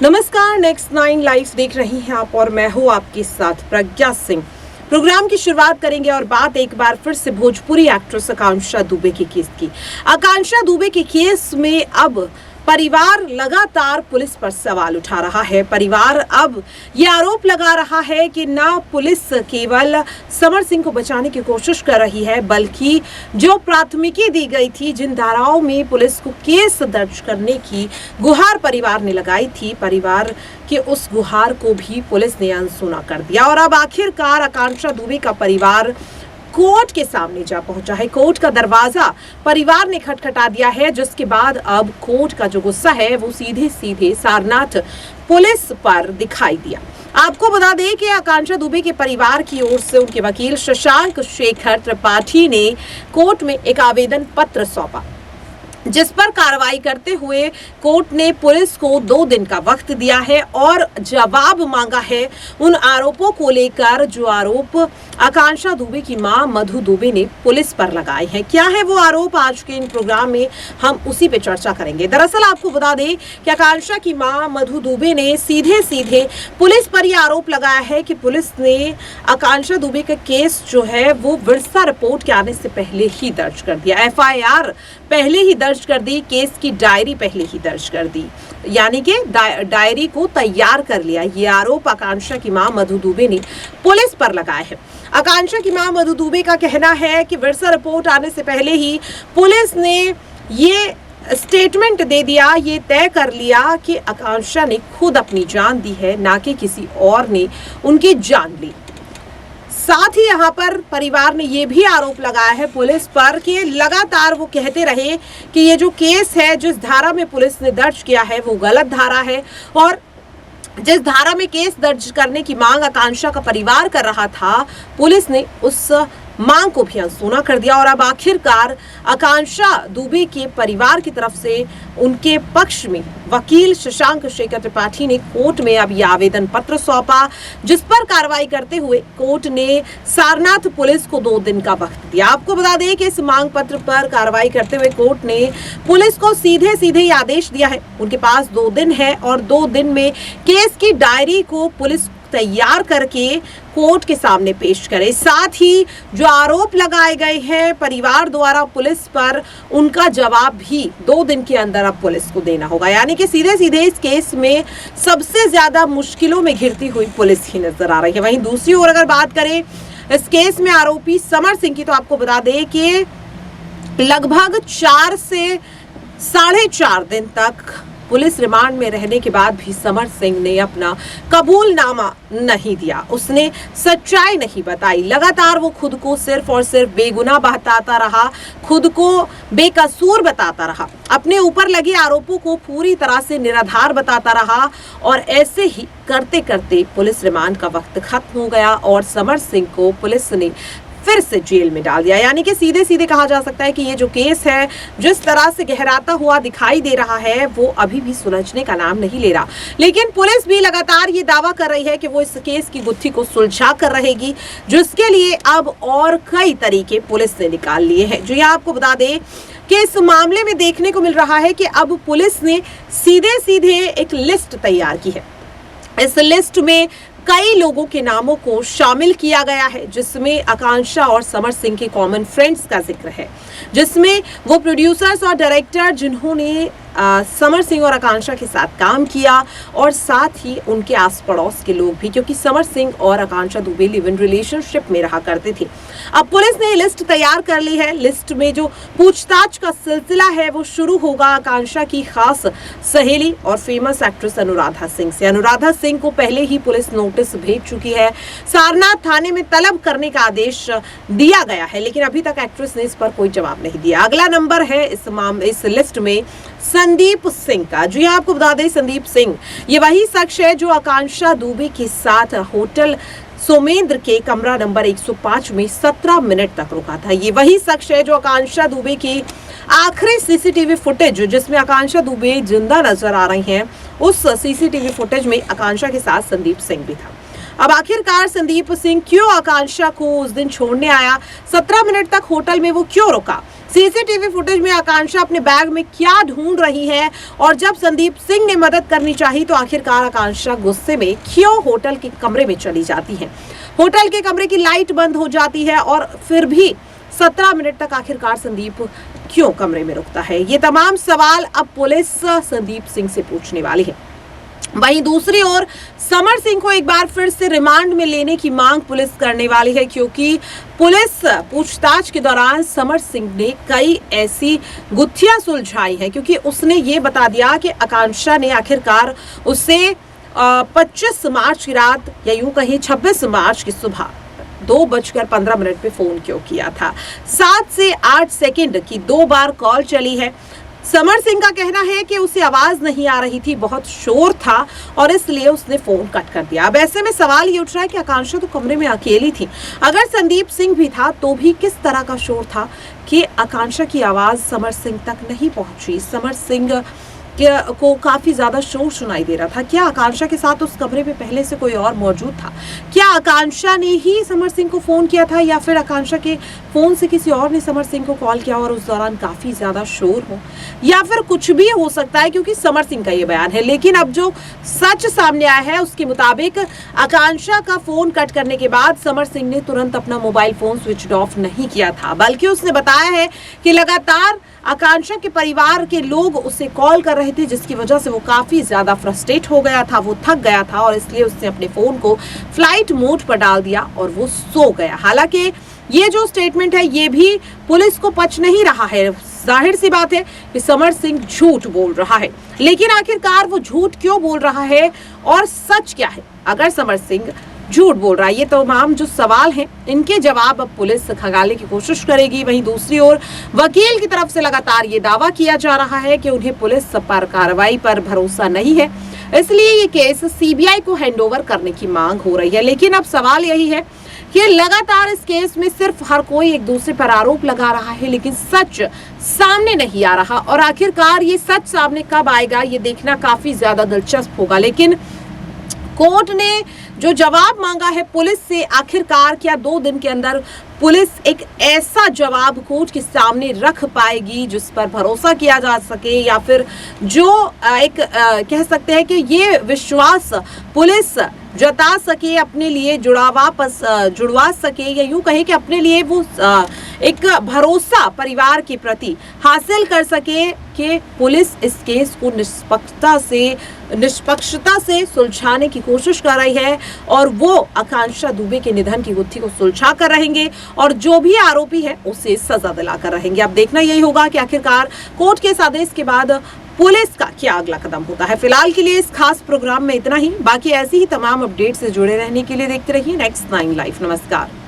नमस्कार, next 9 live देख रही हैं आप और मैं हूं आपके साथ प्रज्ञा सिंह। प्रोग्राम की शुरुआत करेंगे और बात एक बार फिर से भोजपुरी एक्ट्रेस आकांक्षा दुबे के केस की। आकांक्षा दुबे के केस में अब परिवार लगातार पुलिस पर सवाल उठा रहा है। परिवार अब ये आरोप लगा रहा है कि ना पुलिस केवल समर सिंह को बचाने की कोशिश कर रही है, बल्कि जो प्राथमिकी दी गई थी, जिन धाराओं में पुलिस को केस दर्ज करने की गुहार परिवार ने लगाई थी, परिवार के उस गुहार को भी पुलिस ने अनसुना कर दिया। और अब आखिरकार आकांक्षा दुबे का परिवार कोर्ट के सामने जा पहुंचा है। कोर्ट का दरवाजा परिवार ने खटखटा दिया है, जिसके बाद अब कोर्ट का जो गुस्सा है वो सीधे सीधे सारनाथ पुलिस पर दिखाई दिया। आपको बता दें कि आकांक्षा दुबे के परिवार की ओर से उनके वकील शशांक शेखर त्रिपाठी ने कोर्ट में एक आवेदन पत्र सौंपा, जिस पर कार्रवाई करते हुए कोर्ट ने पुलिस को 2 दिन का वक्त दिया है और जवाब मांगा है उन आरोपों को लेकर जो आरोप आकांक्षा दुबे की मां मधु दुबे ने पुलिस पर लगाए हैं। क्या है वो आरोप, आज के इन प्रोग्राम में हम उसी पे चर्चा करेंगे। दरअसल आपको बता दें कि आकांक्षा की मां मधु दुबे ने सीधे सीधे पुलिस पर यह आरोप लगाया है कि पुलिस ने आकांक्षा दुबे का केस जो है वो विरसा रिपोर्ट के आने से पहले ही दर्ज कर दिया। FIR पहले ही दर्ज कर दी, केस की डायरी पहले ही दर्ज कर दी, यानी कि डायरी को तैयार कर लिया। ये आरोप आकांक्षा की मां मधु दुबे ने पुलिस पर लगाया है। आकांक्षा की मां मधु दुबे का कहना है कि विरसा रिपोर्ट आने से पहले ही पुलिस ने ये स्टेटमेंट दे दिया, ये तय कर लिया कि आकांक्षा ने खुद अपनी जान दी है, ना कि किसी और ने उनकी जान ली। साथ ही यहाँ पर परिवार ने ये भी आरोप लगाया है पुलिस पर कि लगातार वो कहते रहे कि ये जो केस है, जिस धारा में पुलिस ने दर्ज किया है वो गलत धारा है, और जिस धारा में केस दर्ज करने की मांग आकांक्षा का परिवार कर रहा था, पुलिस ने उस मांग को भी अनसुना कर दिया। और अब आखिरकार आकांक्षा दुबे के परिवार की तरफ से उनके पक्ष में वकील शशांक शेखर त्रिपाठी ने कोर्ट में अब यह आवेदन पत्र सौंपा, जिस पर कार्रवाई करते हुए कोर्ट ने सारनाथ पुलिस को 2 दिन का वक्त दिया। आपको बता दें कि इस मांग पत्र पर कार्रवाई करते हुए कोर्ट ने पुलिस को सीधे सीधे ये आदेश दिया है, उनके पास 2 दिन है और 2 दिन में केस की डायरी को पुलिस तैयार करके कोर्ट के सामने पेश करे। साथ ही जो आरोप लगाए गए हैं परिवार द्वारा पुलिस पर, उनका जवाब भी 2 दिन के अंदर अब पुलिस को देना होगा। यानी कि सीधे सीधे इस केस में सबसे ज्यादा मुश्किलों में घिरती हुई पुलिस ही नजर आ रही है। वहीं दूसरी ओर अगर बात करें इस केस में आरोपी समर सिंह की, तो आपको बता दें कि लगभग 4 से 4.5 दिन तक पुलिस रिमांड में रहने के बाद भी समर सिंह ने अपना कबूलनामा नहीं दिया, उसने सच्चाई नहीं बताई। लगातार वो खुद को सिर्फ और सिर्फ बेगुनाह बताता रहा, खुद को बेकसूर बताता रहा, अपने ऊपर लगे आरोपों को पूरी तरह से निराधार बताता रहा, और ऐसे ही करते करते पुलिस रिमांड का वक्त खत्म हो गया और समर सिंह को पुलिस ने फिर से जेल में डाल दिया। यानी कि सीधे सीधे कहा जा सकता है कि ये जो केस है जिस तरह से गहराता हुआ दिखाई दे रहा है वो अभी भी सुलझने का नाम नहीं ले रहा। लेकिन पुलिस भी लगातार ये दावा कर रही है कि वो इस केस की गुत्थी को सुलझा कर रहेगी, जिसके लिए अब और कई तरीके पुलिस ने निकाल लिए हैं। जो यहाँ आपको बता दें कि इस मामले में देखने को मिल रहा है कि अब पुलिस ने सीधे सीधे एक लिस्ट तैयार की है। इस लिस्ट में कई लोगों के नामों को शामिल किया गया है, जिसमें आकांक्षा और समर सिंह के कॉमन फ्रेंड्स का जिक्र है, जिसमें वो प्रोड्यूसर्स और डायरेक्टर जिन्होंने समर सिंह और आकांक्षा के साथ काम किया, और साथ ही उनके आस पड़ोस के लोग भी, क्योंकि समर सिंह और आकांक्षा दुबे लिव इन रिलेशनशिप में रहा करते थे। अब पुलिस ने लिस्ट तैयार कर ली है। लिस्ट में जो पूछताछ का सिलसिला है वो शुरू होगा आकांक्षा की खास सहेली और फेमस एक्ट्रेस अनुराधा सिंह से। अनुराधा सिंह को पहले ही पुलिस नोटिस भेज चुकी है, सारनाथ थाने में तलब करने का आदेश दिया गया है, लेकिन अभी तक एक्ट्रेस ने इस पर कोई जवाब नहीं दिया। अगला नंबर है इस लिस्ट में संदीप सिंह का। जी आपको बता दें, संदीप सिंह ये वही शख्स है जो आकांक्षा दुबे के साथ होटल सोमेंद्र के कमरा नंबर 105 में 17 मिनट तक रुका था। ये वही शख्स है जो आकांक्षा दुबे की आखिरी CCTV फुटेज, जिसमें आकांक्षा दुबे जिंदा नजर आ रही हैं, उस CCTV फुटेज में आकांक्षा के साथ संदीप सिंह भी था। अब आखिरकार संदीप सिंह क्यों आकांक्षा को उस दिन छोड़ने आया, 17 मिनट तक होटल में वो क्यों रुका, सीसीटीवी फुटेज में आकांक्षा अपने बैग में क्या ढूंढ रही है और जब संदीप सिंह ने मदद करनी चाहिए तो आखिरकार आकांक्षा गुस्से में क्यों होटल के कमरे में चली जाती है। होटल के कमरे की लाइट बंद हो जाती है और फिर भी 17 मिनट तक आखिरकार संदीप क्यों कमरे में रुकता है। ये तमाम सवाल अब पुलिस संदीप सिंह से पूछने वाली है। वहीं दूसरी ओर समर सिंह को एक बार फिर से रिमांड में लेने की मांग पुलिस करने वाली है, क्योंकि पुलिस पूछताछ के दौरान समर सिंह ने कई ऐसी गुत्थियां सुलझाई हैं, क्योंकि उसने ये बता दिया कि आकांक्षा ने आखिरकार उसे 25 मार्च की रात या यूं कहीं 26 मार्च की सुबह 2:15 पे फोन क्यों किया था। 7 से 8 सेकंड की 2 बार कॉल चली है। समर सिंह का कहना है कि उसे आवाज नहीं आ रही थी, बहुत शोर था और इसलिए उसने फोन कट कर दिया। अब ऐसे में सवाल ये उठ रहा है कि आकांक्षा तो कमरे में अकेली थी, अगर संदीप सिंह भी था तो भी किस तरह का शोर था कि आकांक्षा की आवाज समर सिंह तक नहीं पहुंची। समर सिंह को काफी ज्यादा शोर सुनाई दे रहा था। क्या आकांक्षा के साथ उस कमरे में पहले से कोई और मौजूद था? क्या आकांक्षा ने ही समर सिंह को फोन किया था या फिर आकांक्षा के फोन से किसी और ने समर सिंह को कॉल किया और उस दौरान काफी ज्यादा शोर हो, या फिर कुछ भी हो सकता है, क्योंकि समर सिंह का ये बयान है। लेकिन अब जो सच सामने आया है उसके मुताबिक आकांक्षा का फोन कट करने के बाद समर सिंह ने तुरंत अपना मोबाइल फोन स्विच ऑफ नहीं किया था, बल्कि उसने बताया है कि लगातार आकांक्षा के परिवार के लोग उसे कॉल कर रहे थे, जिसकी वजह से वो काफी ज्यादा फ्रस्ट्रेट हो गया था, वो थक गया था और इसलिए उसने अपने फोन को फ्लाइट मोड पर डाल दिया और वो सो गया। हालांकि ये जो स्टेटमेंट है ये भी पुलिस को पच नहीं रहा है। जाहिर सी बात है कि समर सिंह झूठ बोल रहा है, लेकिन आखिरकार वो झूठ क्यों बोल रहा है और सच क्या है अगर समर सिंह झूठ बोल रहा है? ये तमाम जो सवाल हैं इनके जवाब अब पुलिस खंगालने की कोशिश करेगी। वहीं दूसरी ओर वकील की तरफ से लगातार ये दावा किया जा रहा है कि उन्हें पुलिस पर कार्रवाई पर भरोसा नहीं है, इसलिए ये केस सीबीआई को हैंडओवर करने की मांग हो रही है। लेकिन अब सवाल यही है कि लगातार इस केस में सिर्फ हर कोई एक दूसरे पर आरोप लगा रहा है, लेकिन सच सामने नहीं आ रहा और आखिरकार ये सच सामने कब आएगा ये देखना काफी ज्यादा दिलचस्प होगा। लेकिन कोर्ट ने जो जवाब मांगा है पुलिस से, आखिरकार क्या 2 दिन के अंदर पुलिस एक ऐसा जवाब कोर्ट के सामने रख पाएगी जिस पर भरोसा किया जा सके, या फिर जो एक कह सकते हैं कि ये विश्वास पुलिस जता सके, अपने लिए जुड़वा सके, या यूं कहें कि अपने लिए वो एक भरोसा परिवार के प्रति हासिल कर सके कि पुलिस इस केस को निष्पक्षता से सुलझाने की कोशिश कर रही है और वो आकांक्षा दुबे के निधन की गुत्थी को सुलझा कर रहेंगे और जो भी आरोपी है उसे सजा दिलाकर रहेंगे। अब देखना यही होगा कि आखिरकार कोर्ट के इस आदेश के बाद पुलिस का क्या अगला कदम होता है। फिलहाल के लिए इस खास प्रोग्राम में इतना ही। बाकी ऐसी ही तमाम अपडेट से जुड़े रहने के लिए देखते रहिए नेक्स्ट 9 लाइव। नमस्कार।